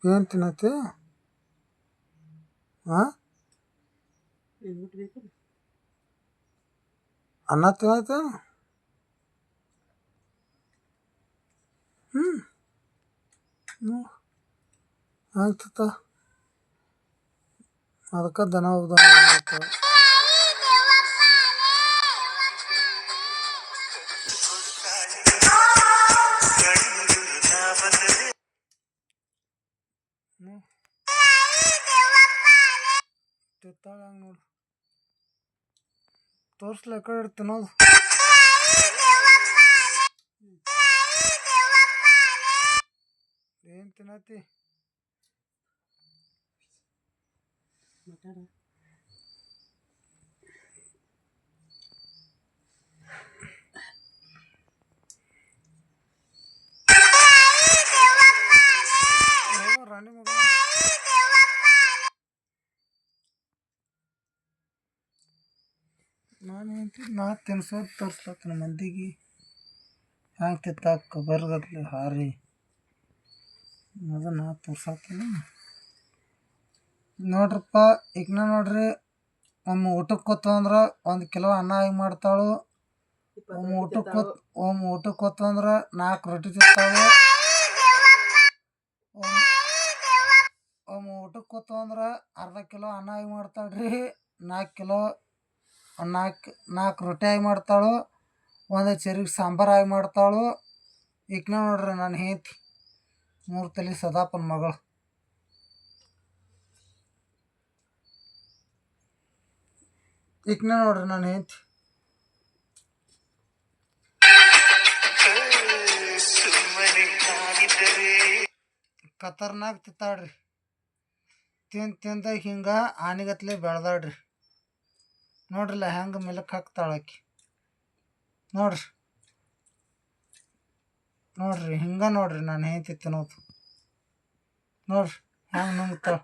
ಏನು ತಿನ್ನತ್ತೆ ಹಾಂ ಅನ್ನ ತಿನ್ನತ್ತ ಹ್ಞೂ ಆಗ್ತತ ಅದಕ್ಕೆ ದನ ಉದ ತಿತ್ತಾಳ ಹಂಗೆ ನೋಡು ತೋರಿಸ್ಲ ಕಡೆ ತಿನ್ನೋದು ಏನು ತಿನ್ನತಿ ರಾಣಿ ಮಗ ನಾನು ಹೇಳ್ತೀನಿ ನಾ ತಿನ್ಸೋದು ತೋರಿಸ್ಲತ್ತಿನ ಮಂದಿಗೆ ಹ್ಯಾಂಗೆ ತಿತ್ತಾಕ ಬರ್ಗತ್ಲಿ ಹಾರಿ ಅದು ನಾ ತೋರ್ಸಾತೀನಿ ನೋಡ್ರಪ್ಪ ಈಗ ನೋಡ್ರಿ ಒಮ್ಮೆ ಊಟಕ್ಕೆ ಕೂತು ಅಂದ್ರೆ 1 ಕಿಲೋ ಅನ್ನ ಆಗಿ ಮಾಡ್ತಾಳು ಒಮ್ಮೆ ಊಟಕ್ಕೆ ಕೂತು ಅಂದ್ರೆ 4 ರೊಟ್ಟಿ ತಿಂತಾಳು ಒಮ್ಮೆ ಊಟಕ್ಕೆ ಕೂತು ಅಂದ್ರೆ ಅರ್ಧ ಕಿಲೋ ಅನ್ನ ಆಗಿ ಮಾಡ್ತಾಳ್ರಿ 4 ರೊಟ್ಟಿ ಆಗಿ ಮಾಡ್ತಾಳು ಒಂದು ಚೆರಿಗೆ ಸಾಂಬಾರು ಆಗಿ ಮಾಡ್ತಾಳು ಈಗ ನೋಡ್ರಿ ನಾನು ಹೆಂಡತಿ 3 ತಲೆ ಸದಾಪನ ಮಗಳು ಈಗ ನೋಡ್ರಿ ನಾನು ಹೆಂಡತಿ ಖತರ್ನಾಕ್ ತಿಂತಾಳ್ರಿ ತಿಂದ ಹಿಂಗೆ ಆನೆಗತ್ಲೆ ಬೆಳ್ದಾಳ್ರಿ ನೋಡ್ರಿಲ್ಲ ಹೆಂಗೆ ಮೆಲಕ್ಕೆ ಹಾಕ್ತಾಳಕಿ ನೋಡ್ರಿ ಹಿಂಗೆ ನೋಡ್ರಿ ನಾನು ಹೆಂಡತಿ ತಿನ್ನೋದು ನೋಡ್ರಿ ಹೆಂಗೆ ನುಂಗ್ತಾಳ